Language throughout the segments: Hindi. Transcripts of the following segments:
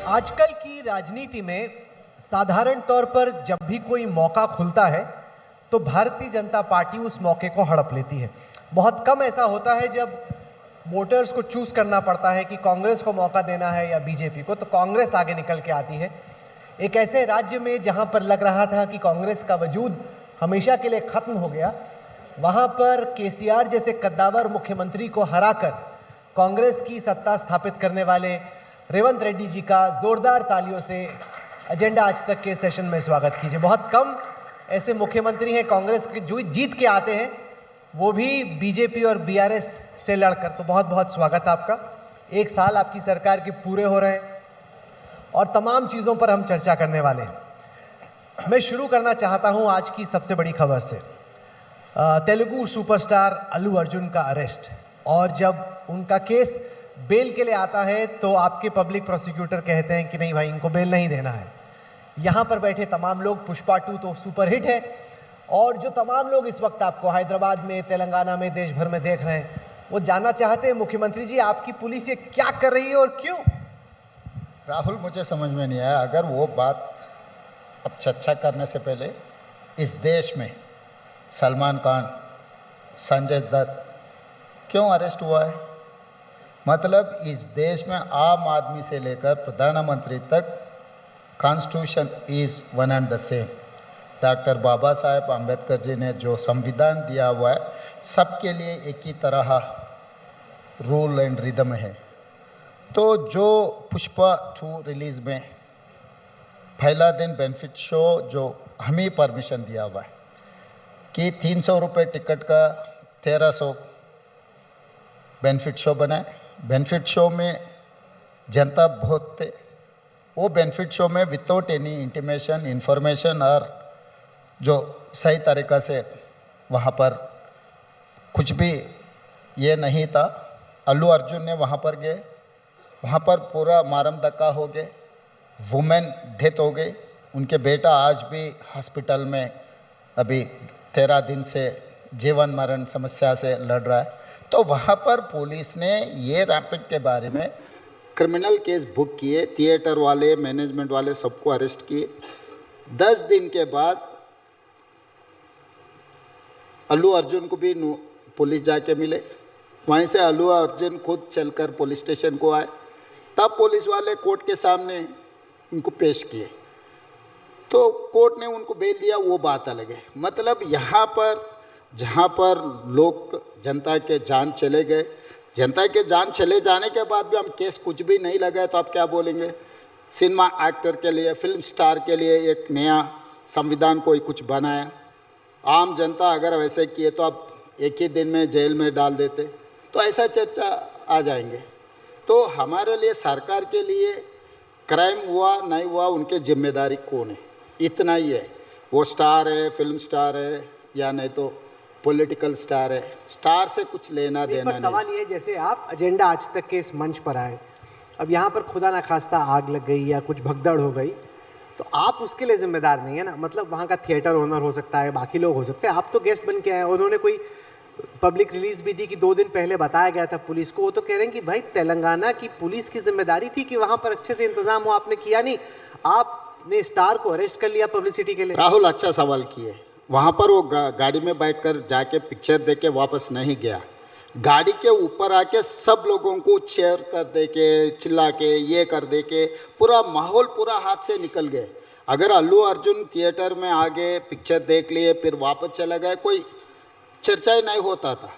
आजकल की राजनीति में साधारण तौर पर जब भी कोई मौका खुलता है तो भारतीय जनता पार्टी उस मौके को हड़प लेती है। बहुत कम ऐसा होता है जब वोटर्स को चूज करना पड़ता है कि कांग्रेस को मौका देना है या बीजेपी को, तो कांग्रेस आगे निकल के आती है। एक ऐसे राज्य में जहां पर लग रहा था कि कांग्रेस का वजूद हमेशा के लिए खत्म हो गया, वहां पर केसीआर जैसे कद्दावर मुख्यमंत्री को हराकर कांग्रेस की सत्ता स्थापित करने वाले रेवंत रेड्डी जी का जोरदार तालियों से एजेंडा आज तक के सेशन में स्वागत कीजिए। बहुत कम ऐसे मुख्यमंत्री हैं कांग्रेस के जो जीत के आते हैं, वो भी बीजेपी और बीआरएस से लड़कर। तो बहुत बहुत स्वागत आपका। एक साल आपकी सरकार के पूरे हो रहे हैं और तमाम चीज़ों पर हम चर्चा करने वाले हैं। मैं शुरू करना चाहता हूं आज की सबसे बड़ी खबर से। तेलुगु सुपरस्टार अल्लू अर्जुन का अरेस्ट, और जब उनका केस बेल के लिए आता है तो आपके पब्लिक प्रोसिक्यूटर कहते हैं कि नहीं भाई, इनको बेल नहीं देना है। यहाँ पर बैठे तमाम लोग, पुष्पा 2 तो सुपरहिट है, और जो तमाम लोग इस वक्त आपको हैदराबाद में, तेलंगाना में, देश भर में देख रहे हैं, वो जानना चाहते हैं मुख्यमंत्री जी आपकी पुलिस ये क्या कर रही है और क्यों? राहुल, मुझे समझ में नहीं आया। अगर वो बात अब चर्चा करने से पहले इस देश में सलमान खान, संजय दत्त क्यों अरेस्ट हुआ है? मतलब इस देश में आम आदमी से लेकर प्रधानमंत्री तक constitution is one and the same. Doctor Baba Saheb Ambedkar ji ने जो संविधान दिया हुआ है, सबके लिए एक ही तरह रूल एंड रिदम है। तो जो पुष्पा 2 रिलीज़ में पहला दिन बेनिफिट शो जो हमें परमिशन दिया हुआ है कि 300 रुपये टिकट का 1300 बेनिफिट शो बनाए। बेनिफिट शो में जनता बहुत थे। वो बेनिफिट शो में विदाउट एनी इंटीमेशन, इंफॉर्मेशन और जो सही तरीक़ा से वहाँ पर कुछ भी ये नहीं था। अल्लू अर्जुन ने वहाँ पर गए, वहाँ पर पूरा मारम धक्का हो गए, वुमेन डेथ हो गई। उनके बेटा आज भी हॉस्पिटल में अभी 13 दिन से जीवन मरण समस्या से लड़ रहा है। तो वहाँ पर पुलिस ने ये रैपिड के बारे में क्रिमिनल केस बुक किए, थिएटर वाले, मैनेजमेंट वाले सबको अरेस्ट किए। 10 दिन के बाद अल्लू अर्जुन को भी पुलिस जाके मिले। वहीं से अल्लू अर्जुन खुद चलकर पुलिस स्टेशन को आए। तब पुलिस वाले कोर्ट के सामने उनको पेश किए तो कोर्ट ने उनको बेल दिया, वो बात अलग है। मतलब यहाँ पर जहाँ पर लोग, जनता के जान चले गए, जनता के जान चले जाने के बाद भी हम केस कुछ भी नहीं लगाए तो आप क्या बोलेंगे? सिनेमा एक्टर के लिए, फिल्म स्टार के लिए एक नया संविधान कोई कुछ बनाया। आम जनता अगर वैसे किए तो आप एक ही दिन में जेल में डाल देते, तो ऐसा चर्चा आ जाएंगे। तो हमारे लिए, सरकार के लिए, क्राइम हुआ नहीं हुआ उनके जिम्मेदारी कौन है, इतना ही है। वो स्टार है, फिल्म स्टार है, या नहीं तो पॉलिटिकल स्टार है, स्टार से कुछ लेना देना नहीं। सवाल ये, जैसे आप एजेंडा आज तक के इस मंच पर आए, अब यहाँ पर खुदा ना खास्ता आग लग गई या कुछ भगदड़ हो गई, तो आप उसके लिए जिम्मेदार नहीं है ना। मतलब वहाँ का थिएटर ओनर हो सकता है, बाकी लोग हो सकते हैं, आप तो गेस्ट बन के आए। उन्होंने कोई पब्लिक रिलीज भी दी कि 2 दिन पहले बताया गया था पुलिस को। वो तो कह रहे हैं कि भाई तेलंगाना की पुलिस की जिम्मेदारी थी कि वहाँ पर अच्छे से इंतजाम हो, आपने किया नहीं, आपने स्टार को अरेस्ट कर लिया पब्लिसिटी के लिए। राहुल, अच्छा सवाल किए। वहाँ पर वो गाड़ी में बैठकर जाके पिक्चर देख के वापस नहीं गया। गाड़ी के ऊपर आके सब लोगों को चेयर कर दे के, चिल्ला के, ये कर दे के पूरा माहौल पूरा हाथ से निकल गए। अगर अल्लू अर्जुन थिएटर में आ गए, पिक्चर देख लिए, फिर वापस चला गया, कोई चर्चा ही नहीं होता था।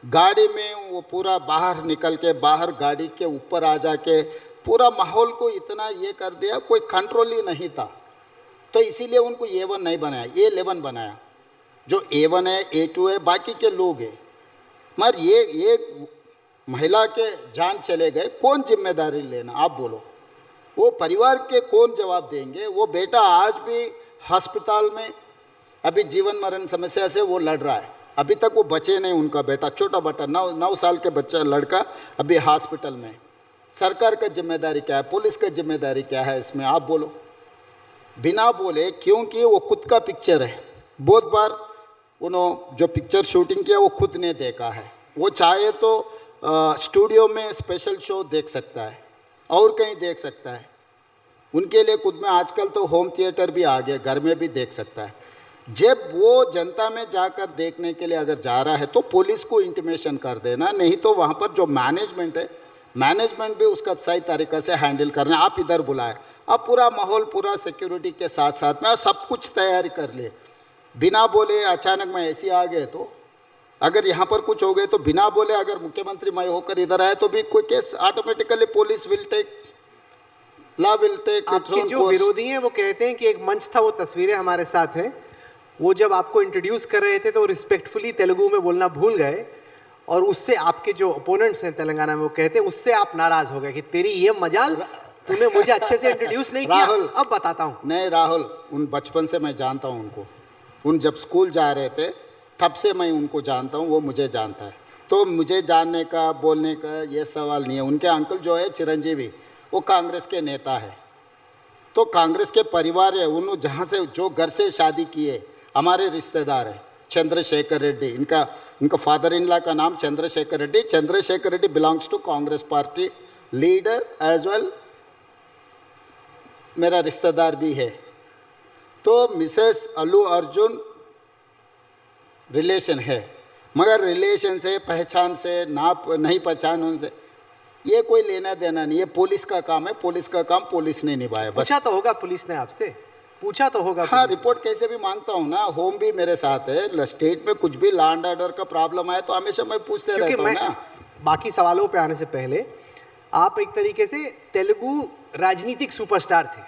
गाड़ी में वो पूरा बाहर निकल के, बाहर गाड़ी के ऊपर आ जाके पूरा माहौल को इतना ये कर दिया, कोई कंट्रोल ही नहीं था। तो इसीलिए उनको A1 नहीं बनाया, A11 बनाया। जो A1 है, A2 है, बाकी के लोग हैं। मगर ये महिला के जान चले गए, कौन जिम्मेदारी लेना? आप बोलो, वो परिवार के कौन जवाब देंगे? वो बेटा आज भी अस्पताल में अभी जीवन मरण समस्या से वो लड़ रहा है। अभी तक वो बचे नहीं। उनका बेटा, छोटा बेटा, 9 साल के बच्चा, लड़का अभी हॉस्पिटल में। सरकार का जिम्मेदारी क्या है? पुलिस का जिम्मेदारी क्या है इसमें? आप बोलो। बिना बोले, क्योंकि वो खुद का पिक्चर है। बहुत बार उन्होंने जो पिक्चर शूटिंग किया वो खुद ने देखा है। वो चाहे तो स्टूडियो में स्पेशल शो देख सकता है और कहीं देख सकता है। उनके लिए खुद में आजकल तो होम थिएटर भी आ गया, घर में भी देख सकता है। जब वो जनता में जाकर देखने के लिए अगर जा रहा है तो पुलिस को इंटीमेशन कर देना, नहीं तो वहाँ पर जो मैनेजमेंट है, मैनेजमेंट भी उसका सही तरीक़े से हैंडल करना। आप इधर बुलाए, आप पूरा माहौल पूरा सिक्योरिटी के साथ साथ में सब कुछ तैयारी कर ले, बिना बोले अचानक में ऐसे आ गए तो, अगर यहाँ पर कुछ हो गए तो बिना बोले अगर मुख्यमंत्री मैं होकर इधर आए तो भी कोई case automatically police will take, law will take. आपके जो विरोधी हैं वो कहते हैं कि एक मंच था, वो तस्वीरें हमारे साथ हैं, वो जब आपको इंट्रोड्यूस कर रहे थे तो रिस्पेक्टफुली तेलुगु में बोलना भूल गए, और उससे आपके जो ओपोनेंट्स हैं तेलंगाना में वो कहते हैं उससे आप नाराज हो गए कि तेरी ये मजाल, तूने मुझे अच्छे से इंट्रोड्यूस नहीं किया। अब बताता हूँ। नहीं राहुल, उन बचपन से मैं जानता हूँ उनको, उन जब स्कूल जा रहे थे तब से मैं उनको जानता हूँ, वो मुझे जानता है, तो मुझे जानने का बोलने का ये सवाल नहीं है। उनके अंकल जो है चिरंजीवी, वो कांग्रेस के नेता है, तो कांग्रेस के परिवार है, उन्होंने जहाँ से जो घर से शादी किए हमारे रिश्तेदार है चंद्रशेखर रेड्डी, इनका फादर इन लॉ का नाम Chandrashekar Reddy. Chandrashekar Reddy belongs to Congress party, leader as well, मेरा रिश्तेदार भी है। तो मिसेस अल्लू अर्जुन रिलेशन है, मगर रिलेशन से पहचान से नहीं पहचान उनसे ये कोई लेना देना नहीं है। पुलिस का काम है, पुलिस का काम पुलिस ने निभाया। पूछा तो होगा पुलिस ने आपसे, पूछा तो होगा। हाँ, रिपोर्ट कैसे भी मांगता हूँ ना, होम भी मेरे साथ है, स्टेट में कुछ भी लॉ एंड ऑर्डर का प्रॉब्लम आए तो हमेशा मैं पूछते रहता हूँ ना। बाकी सवालों पे आने से पहले, आप एक तरीके से तेलुगु राजनीतिक सुपरस्टार थे,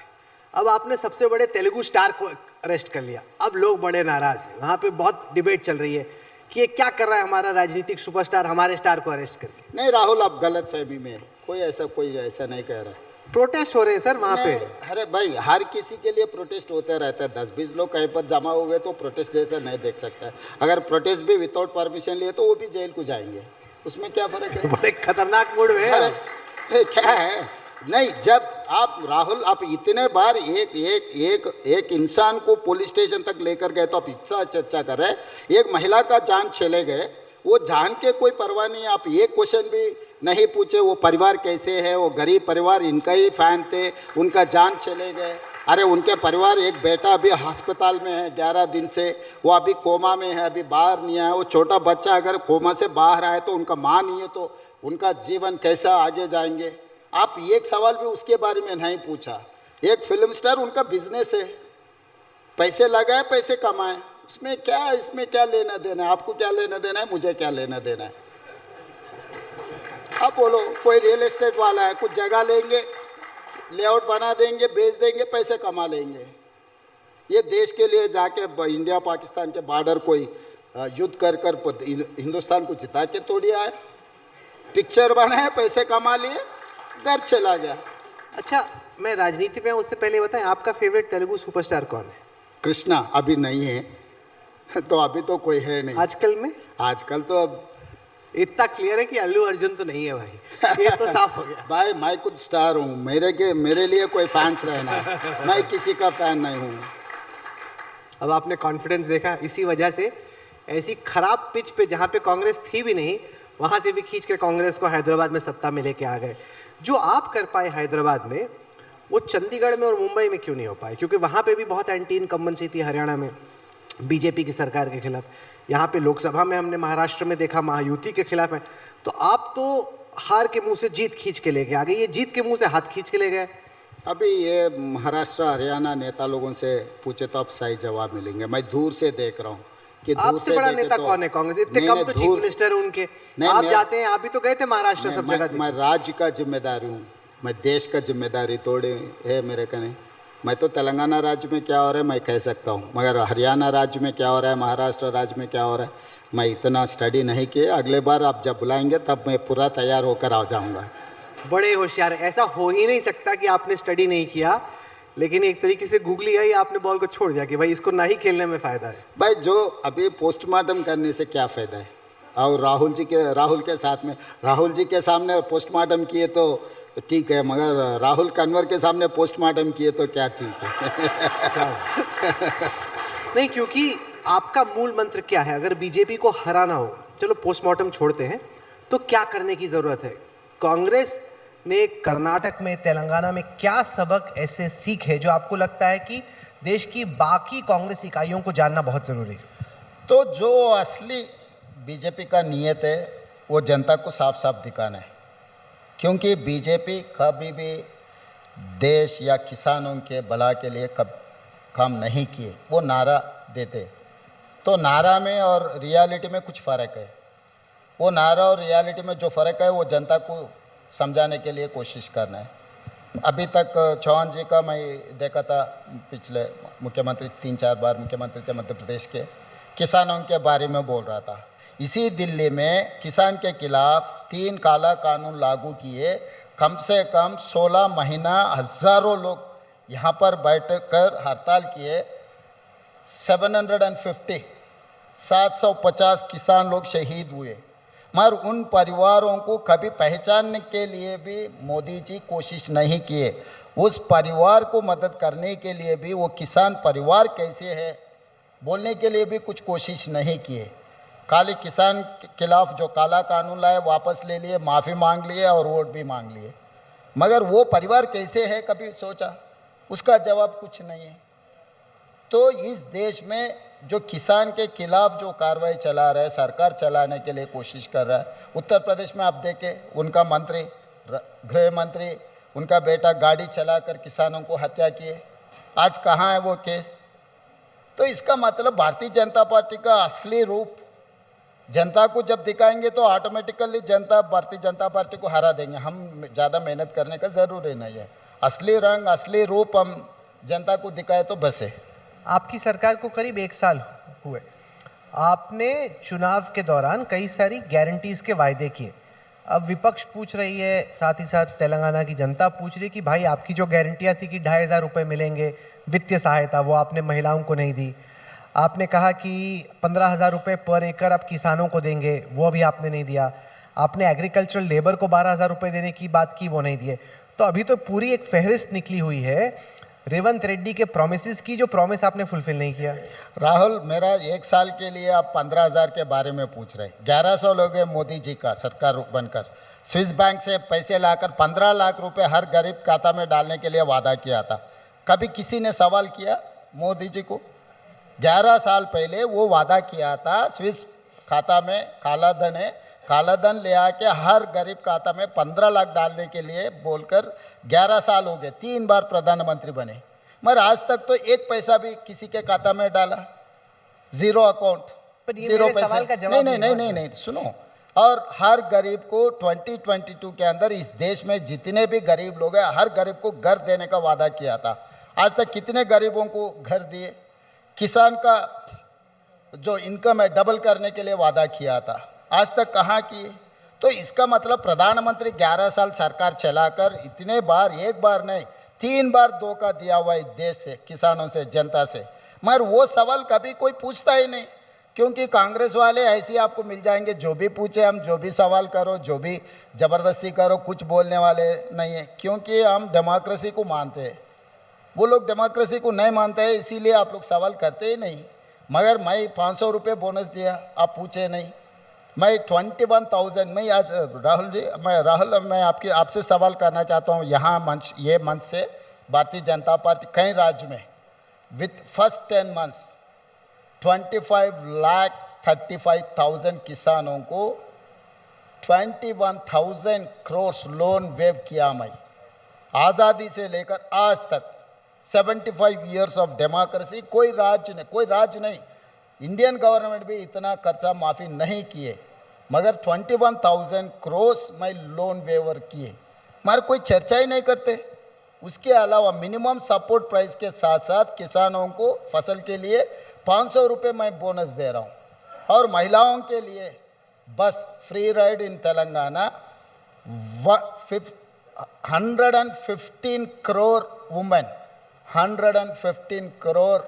अब आपने सबसे बड़े तेलुगु स्टार को अरेस्ट कर लिया, अब लोग बड़े नाराज हैं, वहाँ पे बहुत डिबेट चल रही है कि ये क्या कर रहा है हमारा राजनीतिक सुपरस्टार हमारे स्टार को अरेस्ट करके। नहीं राहुल, आप गलत फहमी में, कोई ऐसा नहीं कह रहा है। प्रोटेस्ट हो रहे हैं सर वहाँ पे। अरे भाई, हर किसी के लिए प्रोटेस्ट होते रहता है, 10-20 लोग कहीं पर जमा हो गए तो प्रोटेस्ट जैसा नहीं देख सकता है। अगर प्रोटेस्ट भी विदाउट परमिशन लिए तो वो भी जेल को जाएंगे, उसमें क्या फर्क है? बड़े खतरनाक मूड में है। क्या है? नहीं, जब आप राहुल, आप इतने बार एक इंसान को पुलिस स्टेशन तक लेकर गए तो आप इतना चर्चा कर रहे हैं, एक महिला का जान चले गए, वो जान के कोई परवाह नहीं, आप एक क्वेश्चन भी नहीं पूछे वो परिवार कैसे है, वो गरीब परिवार, इनका ही फैन थे, उनका जान चले गए। अरे उनके परिवार, एक बेटा अभी अस्पताल में है 11 दिन से, वो अभी कोमा में है, अभी बाहर नहीं आया। वो छोटा बच्चा अगर कोमा से बाहर आए तो उनका माँ नहीं है तो उनका जीवन कैसा आगे जाएंगे? आप एक सवाल भी उसके बारे में नहीं पूछा। एक फिल्म स्टार, उनका बिजनेस है, पैसे लगाए पैसे कमाए, उसमें क्या, इसमें क्या लेना देना है? आपको क्या लेना देना है, मुझे क्या लेना देना है? आप बोलो, कोई रियल एस्टेट वाला है, कुछ जगह लेंगे, लेआउट बना देंगे, बेच देंगे, पैसे कमा लेंगे। ये देश के लिए जाके इंडिया पाकिस्तान के बॉर्डर कोई युद्ध कर हिंदुस्तान को जिता के तोड़िया है, पिक्चर बनाए, पैसे कमा लिए, घर चला गया। अच्छा, मैं राजनीति में हूँ, उससे पहले बताएं आपका फेवरेट तेलुगु सुपरस्टार कौन है? कृष्णा अभी नहीं है तो अभी तो कोई है नहीं। आजकल में? आजकल तो अब इतना क्लियर है कि अल्लू अर्जुन तो नहीं है भाई, ये तो साफ हो गया। भाई मैं खुद स्टार हूँ, मेरे लिए कोई फैंस रहना है, मैं किसी का फैन नहीं हूँ। अब आपने कॉन्फिडेंस देखा, इसी वजह से ऐसी खराब पिच पे जहाँ पे कांग्रेस थी भी नहीं, वहाँ से भी खींच के कांग्रेस को हैदराबाद में सत्ता में लेके आ गए। जो आप कर पाए हैदराबाद में, वो चंडीगढ़ में और मुंबई में क्यों नहीं हो पाए? क्योंकि वहाँ पे भी बहुत एंटी इनकम्बेंसी थी हरियाणा में बीजेपी की सरकार के खिलाफ। यहाँ पे लोकसभा में हमने महाराष्ट्र में देखा महायुति के खिलाफ है। तो आप तो हार के मुंह से जीत खींच के ले गए, आगे ये जीत के मुंह से हाथ खींच के ले गए। अभी ये महाराष्ट्र हरियाणा नेता लोगों से पूछे तो आप सही जवाब मिलेंगे। मैं दूर से देख रहा हूँ कि आपसे बड़ा नेता कौन है कांग्रेस? इतने कम तो चीफ मिनिस्टर उनके, आप जाते हैं, आप भी तो गए थे महाराष्ट्र सब जगह। मैं राज्य का जिम्मेदारी हूँ, मैं देश का जिम्मेदारी थोड़ी है मेरे का नहीं। मैं तो तेलंगाना राज्य में क्या हो रहा है मैं कह सकता हूँ, मगर हरियाणा राज्य में क्या हो रहा है, महाराष्ट्र राज्य में क्या हो रहा है, मैं इतना स्टडी नहीं किया। अगले बार आप जब बुलाएंगे तब मैं पूरा तैयार होकर आ जाऊँगा। बड़े होशियार, ऐसा हो ही नहीं सकता कि आपने स्टडी नहीं किया, लेकिन एक तरीके से गूगली आई, आपने बॉल को छोड़ दिया कि भाई इसको ना ही खेलने में फ़ायदा है। भाई जो अभी पोस्टमार्टम करने से क्या फ़ायदा है? और राहुल के साथ में, राहुल जी के सामने पोस्टमार्टम किए तो ठीक है, मगर राहुल कन्वर के सामने पोस्टमार्टम किए तो क्या ठीक है? नहीं, क्योंकि आपका मूल मंत्र क्या है? अगर बीजेपी को हराना हो, चलो पोस्टमार्टम छोड़ते हैं, तो क्या करने की ज़रूरत है? कांग्रेस ने कर्नाटक में, तेलंगाना में क्या सबक ऐसे सीख है जो आपको लगता है कि देश की बाकी कांग्रेस इकाइयों को जानना बहुत ज़रूरी है? तो जो असली बीजेपी का नियत है वो जनता को साफ साफ दिखाना है, क्योंकि बीजेपी कभी भी देश या किसानों के भला के लिए कब काम नहीं किए। वो नारा देते, तो नारा में और रियलिटी में कुछ फ़र्क है। वो नारा और रियलिटी में जो फ़र्क है वो जनता को समझाने के लिए कोशिश करना है। अभी तक चौहान जी का मैं देखा था, पिछले मुख्यमंत्री 3-4 बार मुख्यमंत्री थे मध्य प्रदेश के, किसानों के बारे में बोल रहा था। इसी दिल्ली में किसान के खिलाफ 3 काला कानून लागू किए, कम से कम 16 महीना हज़ारों लोग यहाँ पर बैठकर हड़ताल किए। 750 किसान लोग शहीद हुए, मगर उन परिवारों को कभी पहचानने के लिए भी मोदी जी कोशिश नहीं किए। उस परिवार को मदद करने के लिए भी, वो किसान परिवार कैसे है बोलने के लिए भी कुछ कोशिश नहीं किए। खाली किसान के खिलाफ जो काला कानून लाए वापस ले लिए, माफ़ी मांग लिए और वोट भी मांग लिए, मगर वो परिवार कैसे है कभी सोचा? उसका जवाब कुछ नहीं है। तो इस देश में जो किसान के खिलाफ जो कार्रवाई चला रहा है, सरकार चलाने के लिए कोशिश कर रहा है। उत्तर प्रदेश में आप देखें, उनका मंत्री, गृह मंत्री, उनका बेटा गाड़ी चलाकर किसानों को हत्या किए। आज कहाँ है वो केस? तो इसका मतलब भारतीय जनता पार्टी का असली रूप जनता को जब दिखाएंगे तो ऑटोमेटिकली जनता भारतीय जनता पार्टी को हरा देंगे। हम ज़्यादा मेहनत करने का ज़रूरी नहीं है। असली रंग, असली रूप हम जनता को दिखाए तो बस है। आपकी सरकार को करीब 1 साल हुए। आपने चुनाव के दौरान कई सारी गारंटीज़ के वायदे किए। अब विपक्ष पूछ रही है, साथ ही साथ तेलंगाना की जनता पूछ रही है कि भाई आपकी जो गारंटियाँ थी कि 2,500 रुपये मिलेंगे वित्तीय सहायता, वो आपने महिलाओं को नहीं दी। आपने कहा कि 15,000 रुपये पर एकड़ आप किसानों को देंगे, वो अभी आपने नहीं दिया। आपने एग्रीकल्चरल लेबर को 12,000 रुपये देने की बात की, वो नहीं दिए। तो अभी तो पूरी एक फहरिस्त निकली हुई है रेवंत रेड्डी के प्रॉमिसेस की, जो प्रॉमिस आपने फुलफिल नहीं किया। राहुल, मेरा 1 साल के लिए आप 15,000 के बारे में पूछ रहे। 1100 लोग हैं मोदी जी का सरकार बनकर, स्विस बैंक से पैसे लाकर 15 लाख रुपए हर गरीब खाता में डालने के लिए वादा किया था। कभी किसी ने सवाल किया मोदी जी को? 11 साल पहले वो वादा किया था, स्विस खाता में काला धन है, काला धन ले आके हर गरीब खाता में 15 लाख डालने के लिए बोलकर 11 साल हो गए, 3 बार प्रधानमंत्री बने, मगर आज तक तो 1 पैसा भी किसी के खाता में डाला, जीरो अकाउंट, जीरो पैसा। नहीं, सुनो। और हर गरीब को 2022 के अंदर इस देश में जितने भी गरीब लोग हैं, हर गरीब को घर देने का वादा किया था। आज तक कितने गरीबों को घर दिए? किसान का जो इनकम है डबल करने के लिए वादा किया था, आज तक कहाँ किए? तो इसका मतलब प्रधानमंत्री 11 साल सरकार चलाकर इतने बार, 1 बार नहीं 3 बार धोखा दिया हुआ है देश से, किसानों से, जनता से। मगर वो सवाल कभी कोई पूछता ही नहीं, क्योंकि कांग्रेस वाले ऐसे आपको मिल जाएंगे, जो भी पूछे हम, जो भी सवाल करो, जो भी ज़बरदस्ती करो, कुछ बोलने वाले नहीं है, क्योंकि हम डेमोक्रेसी को मानते हैं। वो लोग डेमोक्रेसी को नहीं मानते हैं, इसीलिए आप लोग सवाल करते ही नहीं। मगर मैं 500 रुपये बोनस दिया, आप पूछे नहीं। मैं 21,000, मैं आज राहुल मैं आपसे सवाल करना चाहता हूँ यहाँ ये मंच से, भारतीय जनता पार्टी कई राज्य में विथ फर्स्ट 10 months 25,35,000 किसानों को 21,000 करोड़ लोन वेव किया। मैं आज़ादी से लेकर आज तक 75 years ऑफ डेमोक्रेसी, कोई राज्य नहीं, इंडियन गवर्नमेंट भी इतना खर्चा माफ़ी नहीं किए, मगर 21,000 करोड़ में लोन वेवर किए, मगर कोई चर्चा ही नहीं करते। उसके अलावा मिनिमम सपोर्ट प्राइस के साथ साथ किसानों को फसल के लिए 500 रुपये मैं बोनस दे रहा हूँ, और महिलाओं के लिए बस free ride in Telangana. 115 crore women, 115 crore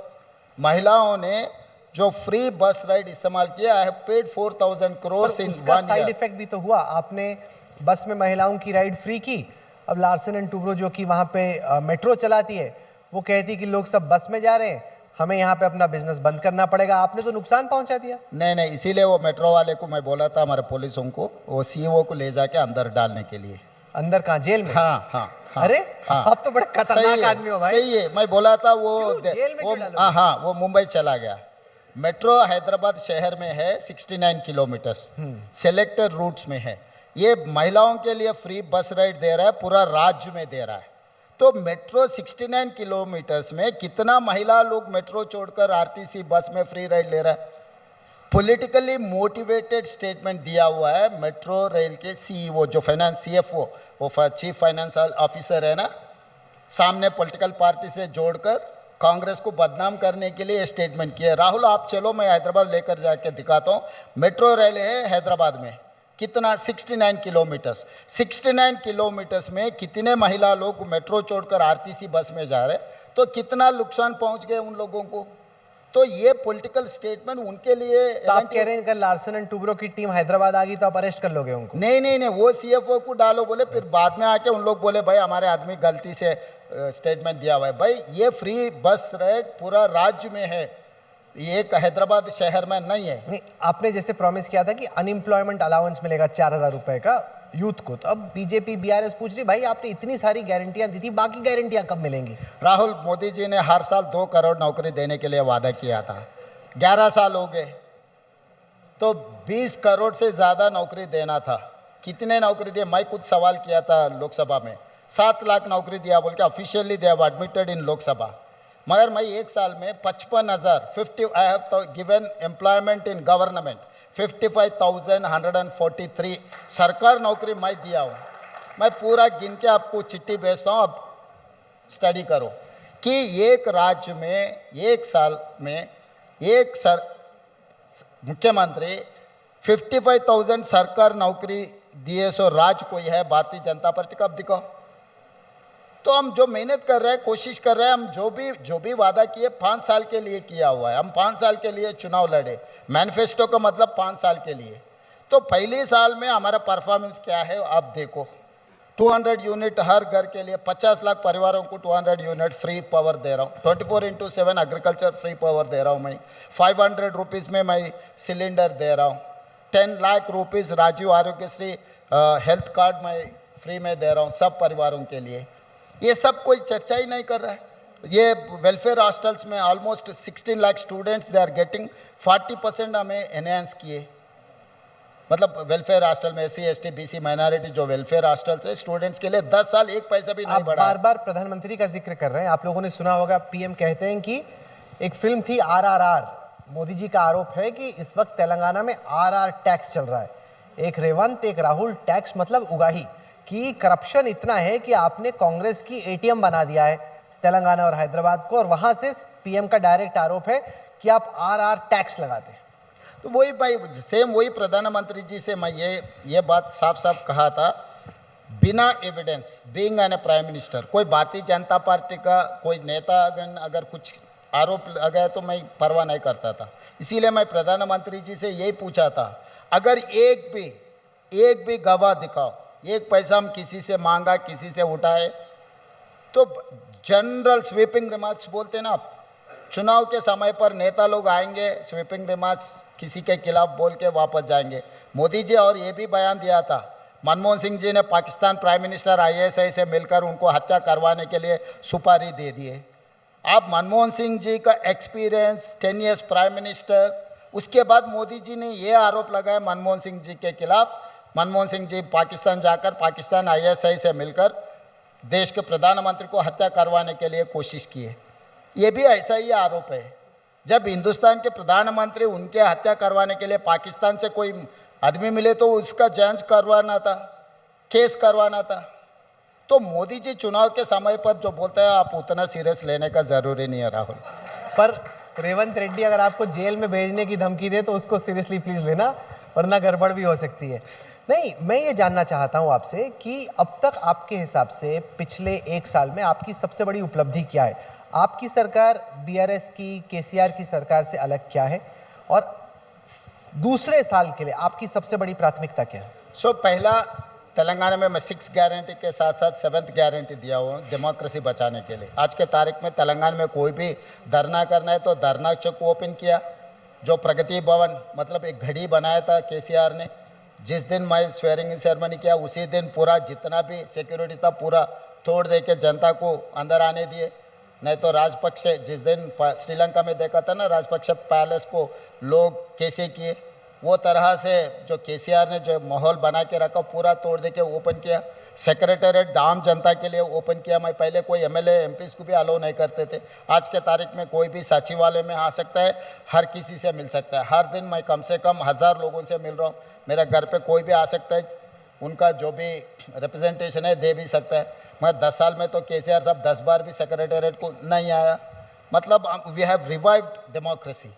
महिलाओं ने जो फ्री बस राइड इस्तेमाल किया। I have paid 4,000 crore in 1 year। Side effect भी तो हुआ, आपने बस में महिलाओं की राइड फ्री की। अब लार्सन एंड टूब्रो जो कि वहाँ पे मेट्रो चलाती है, वो कहती कि लोग सब बस में जा रहे हैं, हमें यहाँ पे अपना बिजनेस बंद करना पड़ेगा। आपने तो नुकसान पहुँचा दिया। नहीं, इसीलिए वो मेट्रो वाले को मैं बोला था, हमारे पुलिसों को, वो CEO को ले जाके अंदर डालने के लिए। अंदर कहाँ, जेल में? हाँ हाँ हाँ। अरे हाँ। आप तो बड़े सही खतरनाक है, आदमी हो भाई। सही है, मैं बोला था वो क्यों? जेल में वो क्यों डालोगे? हाँ हाँ, वो मुंबई चला गया। मेट्रो हैदराबाद शहर में है 69 किलोमीटर्स, सेलेक्टेड रूट्स में है। ये महिलाओं के लिए फ्री बस राइड दे रहा है, पूरा राज्य में दे रहा है। तो मेट्रो 69 किलोमीटर्स में कितना महिला लोग मेट्रो छोड़कर आरटीसी बस में फ्री राइड ले रहा है? पॉलिटिकली मोटिवेटेड स्टेटमेंट दिया हुआ है मेट्रो रेल के सीईओ, जो फाइनेंस सीएफओ, वो चीफ फाइनेंस ऑफिसर है ना, सामने पॉलिटिकल पार्टी से जोड़कर कांग्रेस को बदनाम करने के लिए स्टेटमेंट किया। राहुल आप चलो, मैं हैदराबाद लेकर जाके दिखाता हूँ। मेट्रो रेल है हैदराबाद में, कितना 69 किलोमीटर्स, 69 किलोमीटर्स में कितने महिला लोग मेट्रो छोड़कर आरटीसी बस में जा रहे, तो कितना नुकसान पहुंच गए उन लोगों को। तो ये पॉलिटिकल स्टेटमेंट उनके लिए। तो आप कह रहे हैं अगर लार्सन एंड टूब्रो की टीम हैदराबाद आ गई तो आप अरेस्ट कर लोगे उनको? नहीं नहीं नहीं, वो सीएफओ को डालो बोले, फिर बाद में आके उन लोग बोले भाई हमारे आदमी गलती से स्टेटमेंट दिया हुआ है। भाई ये फ्री बस राइड पूरा राज्य में है, ये एक हैदराबाद शहर में नहीं है। नहीं, आपने जैसे प्रॉमिस किया था कि अनएम्प्लॉयमेंट अलाउंस मिलेगा 4,000 रुपए का यूथ को, तो अब बीजेपी बीआरएस पूछ रही भाई आपने इतनी सारी गारंटियां दी थी, बाकी गारंटियां कब मिलेंगी? राहुल, मोदी जी ने हर साल 2 करोड़ नौकरी देने के लिए वादा किया था, 11 साल हो गए, तो 20 करोड़ से ज़्यादा नौकरी देना था। कितने नौकरी दिए? मैं खुद सवाल किया था लोकसभा में, 7 लाख नौकरी दिया बोल के officially they have admitted in Lok Sabha. मगर मैं एक साल में 55,000 I have given employment in government 55,143 सरकार नौकरी मैं दिया हूँ। मैं पूरा गिन के आपको चिट्ठी भेजता हूँ, अब स्टडी करो कि एक राज्य में एक साल में एक मुख्यमंत्री 55,000 सरकार नौकरी दिए, सो राज्य कोई है भारतीय जनता पार्टी का? अब दिखाओ। तो हम जो मेहनत कर रहे हैं, कोशिश कर रहे हैं, हम जो भी वादा किए 5 साल के लिए किया हुआ है। हम 5 साल के लिए चुनाव लड़े, मैनिफेस्टो का मतलब 5 साल के लिए। तो पहले साल में हमारा परफॉर्मेंस क्या है आप देखो। 200 यूनिट हर घर के लिए, 50 लाख परिवारों को 200 यूनिट फ्री पावर दे रहा हूँ। 24/7 एग्रीकल्चर फ्री पावर दे रहा हूँ मैं। 500 रुपीज़ में मैं सिलेंडर दे रहा हूँ। 10 lakh rupees Rajiv Aarogyasri health card मैं फ्री में दे रहा हूँ सब परिवारों के लिए। ये सब कोई चर्चा ही नहीं कर रहा है। ये वेलफेयर हॉस्टल्स में almost 16 lakh students they are getting, 40% हमें एनहेंस किए। मतलब वेलफेयर हॉस्टल में SC ST BC माइनॉरिटी जो वेलफेयर हॉस्टल्स है स्टूडेंट्स के लिए 10 साल 1 पैसा भी नहीं बढ़ा। बार बार प्रधानमंत्री का जिक्र कर रहे हैं, आप लोगों ने सुना होगा पीएम कहते हैं कि एक फिल्म थी RRR, मोदी जी का आरोप है कि इस वक्त तेलंगाना में RR टैक्स चल रहा है। एक रेवंत एक राहुल टैक्स मतलब उगाही कि करप्शन इतना है कि आपने कांग्रेस की ATM बना दिया है तेलंगाना और हैदराबाद को, और वहां से पीएम का डायरेक्ट आरोप है कि आप RR टैक्स लगाते हैं। तो वही भाई सेम वही प्रधानमंत्री जी से मैं ये बात साफ साफ कहा था, बिना evidence being an prime minister, कोई भारतीय जनता पार्टी का कोई नेता अगर कुछ आरोप लगाया तो मैं परवाह नहीं करता था। इसीलिए मैं प्रधानमंत्री जी से यही पूछा था, अगर एक भी गवाह दिखाओ, एक पैसा हम किसी से मांगा किसी से उठाए, तो जनरल स्वीपिंग रिमार्क्स बोलते ना आप, चुनाव के समय पर नेता लोग आएंगे, स्वीपिंग रिमार्क्स किसी के खिलाफ बोल के वापस जाएंगे। मोदी जी और ये भी बयान दिया था, मनमोहन सिंह जी ने पाकिस्तान प्राइम मिनिस्टर ISI से मिलकर उनको हत्या करवाने के लिए सुपारी दे दिए। आप मनमोहन सिंह जी का एक्सपीरियंस 10 ईयर्स प्राइम मिनिस्टर, उसके बाद मोदी जी ने ये आरोप लगाया मनमोहन सिंह जी के खिलाफ, मनमोहन सिंह जी पाकिस्तान जाकर पाकिस्तान ISI से मिलकर देश के प्रधानमंत्री को हत्या करवाने के लिए कोशिश किए। ये भी ऐसा ही आरोप है। जब हिंदुस्तान के प्रधानमंत्री उनके हत्या करवाने के लिए पाकिस्तान से कोई आदमी मिले तो उसका जांच करवाना था, केस करवाना था। तो मोदी जी चुनाव के समय पर जो बोलते हैं आप उतना सीरियस लेने का ज़रूरी नहीं है राहुल। पर रेवंत रेड्डी अगर आपको जेल में भेजने की धमकी दे तो उसको सीरियसली प्लीज लेना, वरना गड़बड़ भी हो सकती है। नहीं, मैं ये जानना चाहता हूँ आपसे कि अब तक आपके हिसाब से पिछले 1 साल में आपकी सबसे बड़ी उपलब्धि क्या है? आपकी सरकार BRS की, KCR की सरकार से अलग क्या है, और दूसरे साल के लिए आपकी सबसे बड़ी प्राथमिकता क्या है? पहला तेलंगाना में मैं 6th गारंटी के साथ साथ 7th गारंटी दिया हुआ डेमोक्रेसी बचाने के लिए। आज के तारीख में तेलंगाना में कोई भी धरना करना है तो धरना चौक ओपन किया, जो प्रगति भवन मतलब एक घड़ी बनाया था KCR ने, जिस दिन मैं स्वेरिंग इन सेरेमनी किया उसी दिन पूरा जितना भी सिक्योरिटी था पूरा तोड़ दे के जनता को अंदर आने दिए। नहीं तो राजपक्षे जिस दिन श्रीलंका में देखा था ना राजपक्षे पैलेस को लोग कैसे किए, वो तरह से जो केसीआर ने जो माहौल बना के रखा पूरा तोड़ दे के ओपन किया। सेक्रेटेरिएट आम जनता के लिए ओपन किया। मैं पहले कोई एमएलए एमपीज़ को भी अलाउ नहीं करते थे। आज के तारीख में कोई भी सचिवालय में आ सकता है, हर किसी से मिल सकता है। हर दिन मैं कम से कम 1000 लोगों से मिल रहा हूँ। मेरे घर पे कोई भी आ सकता है, उनका जो भी रिप्रेजेंटेशन है दे भी सकता है। मैं 10 साल में तो केसीआर साहब 10 बार भी सेक्रेटेरिएट को नहीं आया। मतलब we have revived democracy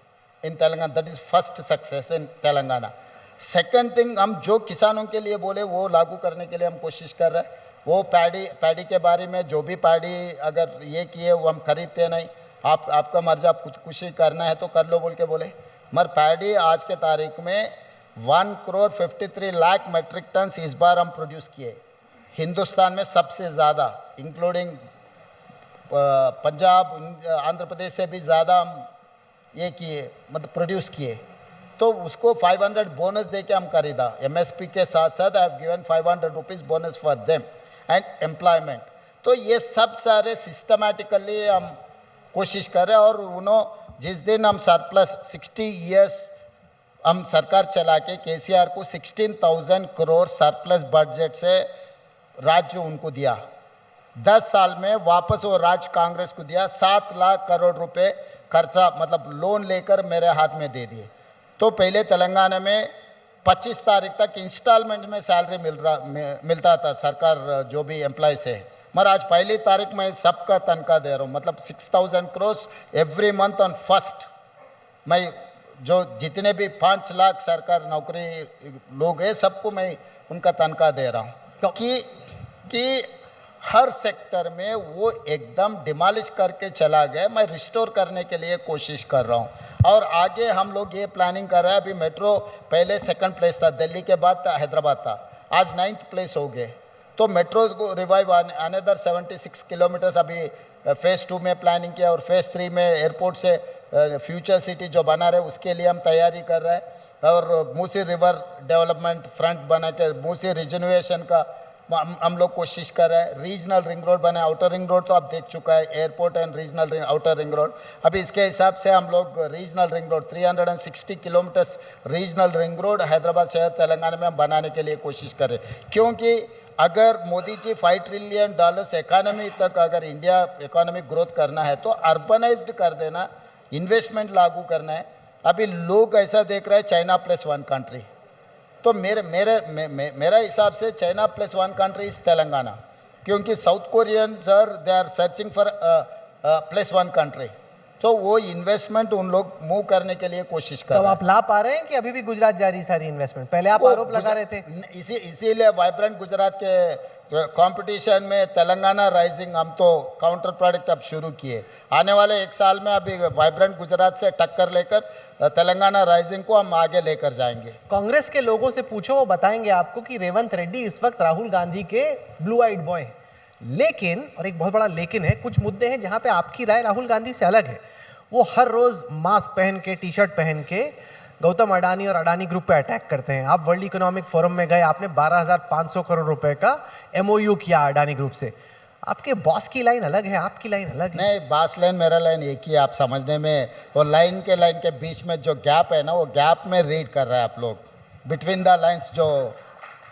in Telangana. That is first success in Telangana. Second thing, हम जो किसानों के लिए बोले वो लागू करने के लिए हम कोशिश कर रहे हैं। वो पैडी के बारे में जो भी पैडी अगर ये किए वो हम खरीदते नहीं। आपका मर्जी, आप खुदकुशी करना है तो कर लो बोल के बोले। मगर पैडी आज के तारीख में 1,53,00,000 मेट्रिक टन्स इस बार हम प्रोड्यूस किए। हिंदुस्तान में सबसे ज़्यादा, इंक्लूडिंग पंजाब आंध्र प्रदेश से भी ज़्यादा हम ये किए, मतलब प्रोड्यूस किए। तो उसको 500 बोनस दे के हम खरीदा। एमएसपी के साथ साथ I have given 500 rupees bonus for them and employment. तो ये सब सारे सिस्टमैटिकली हम कोशिश कर रहे हैं। और उन्होंने जिस दिन हम सरप्लस 60 ईयर्स हम सरकार चला के केसीआर को 16,000 करोड़ सरप्लस बजट से राज्य उनको दिया। 10 साल में वापस वो राज्य कांग्रेस को दिया। 7 लाख करोड़ रुपए खर्चा, मतलब लोन लेकर मेरे हाथ में दे दिए। तो पहले तेलंगाना में 25 तारीख तक इंस्टॉलमेंट में सैलरी मिलता था सरकार जो भी एम्प्लॉयज़ है। मगर आज पहली तारीख में सबका तनख्वाह दे रहा हूँ, मतलब 6,000 crore every month on first. मैं जो जितने भी 5 लाख सरकार नौकरी लोग हैं सबको मैं उनका तनख्वाह दे रहा हूँ। कि हर सेक्टर में वो एकदम डिमोलिश करके चला गया। मैं रिस्टोर करने के लिए कोशिश कर रहा हूँ। और आगे हम लोग ये प्लानिंग कर रहे हैं। अभी मेट्रो पहले 2nd प्लेस था, दिल्ली के बाद हैदराबाद था, आज 9th प्लेस हो गए। तो मेट्रोज को रिवाइव अनदर 76 किलोमीटर्स अभी फेज़ 2 में प्लानिंग किया। और फेज़ 3 में एयरपोर्ट से फ्यूचर सिटी जो बना रहे उसके लिए हम तैयारी कर रहे हैं। और मूसी रिवर डेवलपमेंट फ्रंट बना के मूसी रिजनवेशन का हम लोग कोशिश कर रहे हैं। रीजनल रिंग रोड बने, आउटर रिंग रोड तो आप देख चुका है, airport and regional outer ring road. अभी इसके हिसाब से हम लोग regional ring road 360 kilometres regional ring road Hyderabad शहर तेलंगाना में हम बनाने के लिए कोशिश कर रहे हैं। क्योंकि अगर मोदी जी $5 ट्रिलियन इकोनॉमी तक अगर इंडिया इकोनॉमिक ग्रोथ करना है तो अर्बनाइज्ड कर देना, इन्वेस्टमेंट लागू करना है। अभी लोग ऐसा देख रहे हैं चाइना +1 कंट्री। तो मेरा हिसाब से चाइना +1 कंट्री इज तेलंगाना। क्योंकि South Korean sir they are searching for +1 country. तो वो इन्वेस्टमेंट उन लोग मूव करने के लिए कोशिश कर रहे हैं। तो आप ला पा रहे हैं कि अभी भी गुजरात जारी सारी इन्वेस्टमेंट? पहले आप आरोप लगा रहे थे। इसीलिए वाइब्रेंट गुजरात के कंपटीशन में तेलंगाना राइजिंग हम तो काउंटर प्रोडक्ट अब शुरू किए। आने वाले 1 साल में अभी वाइब्रेंट गुजरात से टक्कर लेकर तेलंगाना राइजिंग को हम आगे लेकर जाएंगे। कांग्रेस के लोगों से पूछो, वो बताएंगे आपको कि रेवंत रेड्डी इस वक्त राहुल गांधी के ब्लू आइड बॉय हैं। लेकिन, और एक बहुत बड़ा लेकिन है, कुछ मुद्दे हैं जहां पे आपकी राय राहुल गांधी से अलग है। वो हर रोज मास्क पहन के, टी शर्ट पहन के गौतम अडानी और अडानी ग्रुप पे अटैक करते हैं। आप वर्ल्ड इकोनॉमिक फोरम में गए, आपने 12,500 करोड़ रुपए का MOU किया अडानी ग्रुप से। आपके बॉस की लाइन अलग है, आपकी लाइन अलग है। नहीं, बॉस लाइन मेरा लाइन एक ही है। आप समझने में वो लाइन के बीच में जो गैप है ना, वो गैप में रीड कर रहे हैं आप लोग। बिटवीन द लाइन्स जो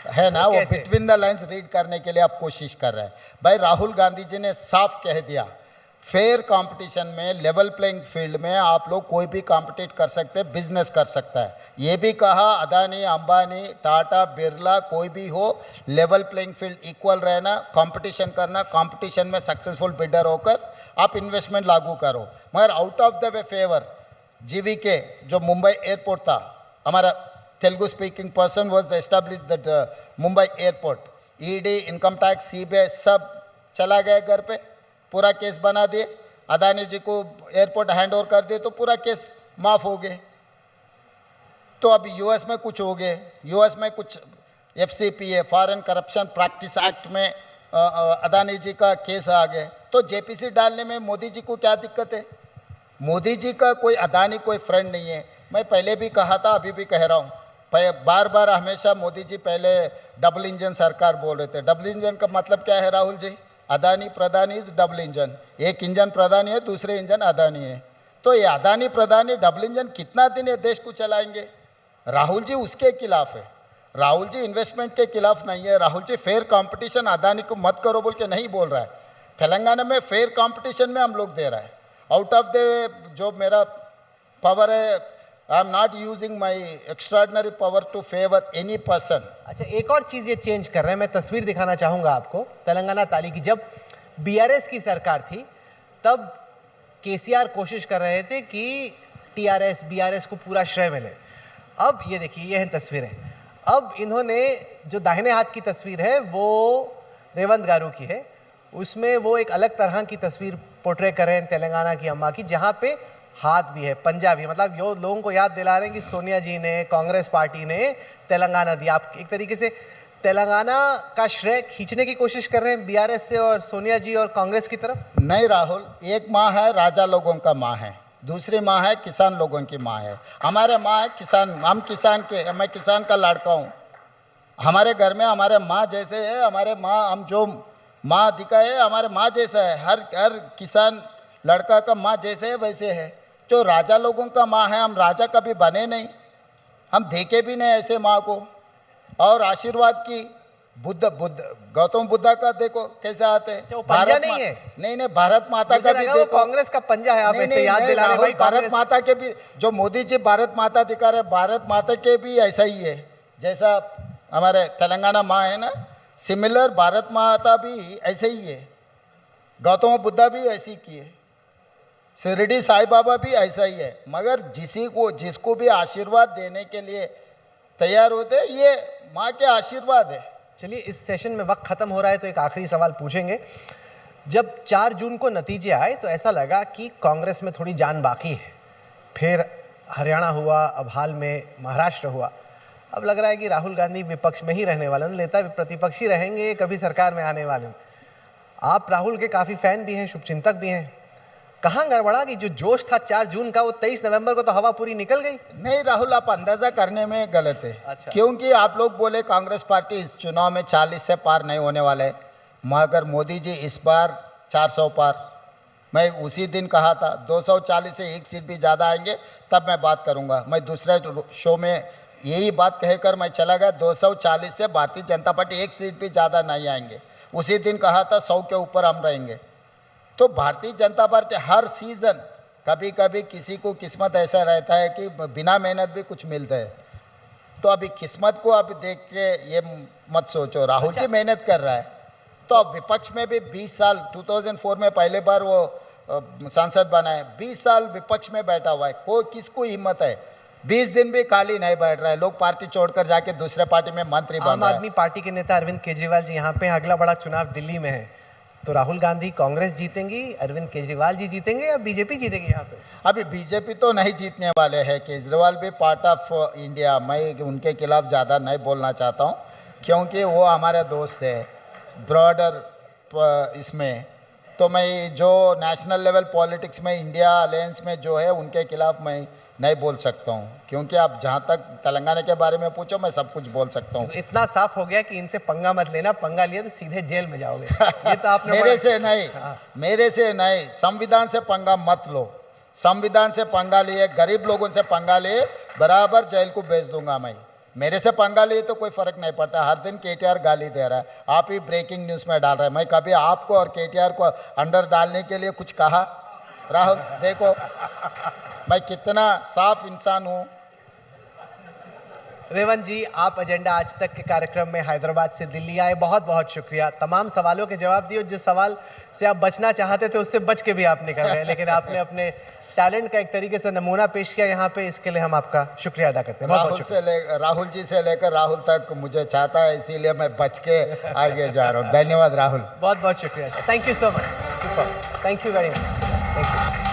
है ना, वो बिटवीन द लाइन्स रीड करने के लिए आप कोशिश कर रहे हैं। भाई राहुल गांधी जी ने साफ कह दिया, फेयर कंपटीशन में, लेवल प्लेइंग फील्ड में आप लोग कोई भी कॉम्पिटिट कर सकते हैं, बिजनेस कर सकता है। ये भी कहा अदानी, अंबानी, टाटा, बिरला कोई भी हो, लेवल प्लेइंग फील्ड इक्वल रहना, कंपटीशन करना, कंपटीशन में सक्सेसफुल बिल्डर होकर आप इन्वेस्टमेंट लागू करो। मगर out of the way favour GVK जो मुंबई एयरपोर्ट था, हमारा Telugu speaking person was establish that Mumbai airport, ED, income tax, CBI सब चला गया घर पे, पूरा केस बना दिए। अदानी जी को एयरपोर्ट हैंड ओवर कर दिए तो पूरा केस माफ हो गए। तो अभी US में कुछ हो गए, US में कुछ FCPA foreign corruption practice act में अदानी जी का केस आ गए। तो JPC डालने में मोदी जी को क्या दिक्कत है? मोदी जी का कोई अदानी कोई फ्रेंड नहीं है। मैं पहले भी कहा था, अभी भी कह रहा हूँ, बार बार हमेशा मोदी जी पहले डबल इंजन सरकार बोल रहे थे। डबल इंजन का मतलब क्या है राहुल जी? अदानी प्रधानी इज डबल इंजन। एक इंजन प्रधानी है, दूसरे इंजन अदानी है। तो ये अदानी प्रधानी डबल इंजन कितना दिन ये देश को चलाएंगे? राहुल जी उसके खिलाफ है। राहुल जी इन्वेस्टमेंट के खिलाफ नहीं है। राहुल जी फेयर कंपटीशन अदानी को मत करो बोल के नहीं बोल रहा है। तेलंगाना में फेयर कंपटीशन में हम लोग दे रहा है। आउट ऑफ द जो मेरा पावर है, I am not using my extraordinary power to favour any person. अच्छा, एक और चीज़ ये चेंज कर रहे हैं, मैं तस्वीर दिखाना चाहूँगा आपको तेलंगाना ताली की। जब बीआरएस की सरकार थी तब केसीआर कोशिश कर रहे थे कि टीआरएस बीआरएस को पूरा श्रेय मिले। अब ये देखिए, ये हैं तस्वीरें। अब इन्होंने जो दाहिने हाथ की तस्वीर है वो रेवंत गारू की है, उसमें वो एक अलग तरह की तस्वीर पोर्ट्रे कर रहे हैं तेलंगाना की अम्मा की, जहाँ पे हाथ भी है, पंजा भी है। मतलब यो लोगों को याद दिला रहे हैं कि सोनिया जी ने, कांग्रेस पार्टी ने तेलंगाना दिया। आप एक तरीके से तेलंगाना का श्रेय खींचने की कोशिश कर रहे हैं बीआरएस से और सोनिया जी और कांग्रेस की तरफ। नहीं राहुल, एक माँ है राजा लोगों का माँ है, दूसरी माँ है किसान लोगों की माँ है। हमारे माँ है किसान, हम किसान के, मैं किसान का लड़का हूँ। हमारे घर में हमारे माँ जैसे है, हमारे माँ, हम जो माँ दिखा है हमारे माँ जैसा है। हर किसान लड़का का माँ जैसे है वैसे है। जो राजा लोगों का माँ है, हम राजा कभी बने नहीं, हम देखे भी नहीं ऐसे माँ को। और आशीर्वाद की गौतम बुद्धा का देखो कैसे आते हैं। वो पंजा नहीं है? नहीं, भारत माता का भी देखो, कांग्रेस का पंजा है। आप ऐसे याद दिला रहे भाई, भारत माता के भी जो मोदी जी भारत माता दिखा रहे, भारत माता के भी ऐसा ही है जैसा हमारे तेलंगाना माँ है ना, सिमिलर भारत माता भी ऐसे ही है। गौतम बुद्धा भी ऐसी की है, शिरडी साईं बाबा भी ऐसा ही है। मगर जिसको भी आशीर्वाद देने के लिए तैयार होते, ये माँ के आशीर्वाद है। चलिए, इस सेशन में वक्त खत्म हो रहा है तो एक आखिरी सवाल पूछेंगे। जब 4 जून को नतीजे आए तो ऐसा लगा कि कांग्रेस में थोड़ी जान बाकी है। फिर हरियाणा हुआ, अब हाल में महाराष्ट्र हुआ। अब लग रहा है कि राहुल गांधी विपक्ष में ही रहने वाले हैं, नेता प्रतिपक्ष ही रहेंगे, कभी सरकार में आने वाले हैं। आप राहुल के काफ़ी फैन भी हैं, शुभचिंतक भी हैं। कहाँ गड़बड़ा कि जो जोश था 4 जून का, वो 23 नवंबर को तो हवा पूरी निकल गई? नहीं राहुल, आप अंदाजा करने में गलत है। अच्छा। क्योंकि आप लोग बोले कांग्रेस पार्टी इस चुनाव में 40 से पार नहीं होने वाले है, मगर मोदी जी इस बार 400 पार। मैं उसी दिन कहा था 240 से 1 सीट भी ज़्यादा आएंगे तब मैं बात करूँगा। मैं दूसरे शो में यही बात कहकर मैं चला गया, 240 से भारतीय जनता पार्टी 1 सीट भी ज़्यादा नहीं आएंगे। उसी दिन कहा था 100 के ऊपर हम रहेंगे। तो भारतीय जनता पार्टी हर सीज़न कभी कभी किसी को किस्मत ऐसा रहता है कि बिना मेहनत भी कुछ मिलता है। तो अभी किस्मत को अभी देख के ये मत सोचो। राहुल जी मेहनत कर रहा है, तो अब विपक्ष में भी 20 साल 2004 में पहले बार वो सांसद बना है, 20 साल विपक्ष में बैठा हुआ है। किसको हिम्मत है? 20 दिन भी खाली नहीं बैठ रहा है। लोग पार्टी छोड़कर जाके दूसरे पार्टी में मंत्री बन रहे हैं। आम आदमी पार्टी के नेता अरविंद केजरीवाल जी यहाँ पे, अगला बड़ा चुनाव दिल्ली में है, तो राहुल गांधी कांग्रेस जीतेंगी, अरविंद केजरीवाल जी जीतेंगे या बीजेपी जीतेगी यहाँ पे? अभी बीजेपी तो नहीं जीतने वाले हैं। केजरीवाल भी पार्ट ऑफ इंडिया, मैं उनके खिलाफ ज़्यादा नहीं बोलना चाहता हूँ क्योंकि वो हमारे दोस्त है ब्रॉडर इसमें। तो मैं जो नेशनल लेवल पॉलिटिक्स में इंडिया अलायंस में जो है उनके खिलाफ मैं नहीं बोल सकता हूँ, क्योंकि आप जहाँ तक तेलंगाना के बारे में पूछो मैं सब कुछ बोल सकता हूँ। इतना साफ हो गया कि इनसे पंगा मत लेना, पंगा लिया तो सीधे जेल में जाओगे। ये तो आपने मेरे से नहीं, संविधान से पंगा मत लो। संविधान से पंगा लिए, गरीब लोगों से पंगा लिए, बराबर जेल को भेज दूंगा मैं। मेरे से पंगा लिए तो कोई फर्क नहीं पड़ता। हर दिन केटीआर गाली दे रहा है, आप ही ब्रेकिंग न्यूज़ में डाल रहे हैं। मैं कभी आपको और केटीआर को अंडर डालने के लिए कुछ कहा? राहुल देखो मैं कितना साफ इंसान हूँ। रेवंत जी, आप एजेंडा आज तक के कार्यक्रम में हैदराबाद से दिल्ली आए, बहुत बहुत शुक्रिया। तमाम सवालों के जवाब दिए। जिस सवाल से आप बचना चाहते थे उससे बच के भी आप निकल गए, लेकिन आपने अपने टैलेंट का एक तरीके से नमूना पेश किया यहाँ पे। इसके लिए हम आपका शुक्रिया अदा करते हैं। राहुल जी से लेकर राहुल तक मुझे चाहता है, इसीलिए मैं बच के आगे जा रहा हूँ। धन्यवाद राहुल, बहुत बहुत शुक्रिया sir. Thank you so much. Super, thank you very much. Thank you.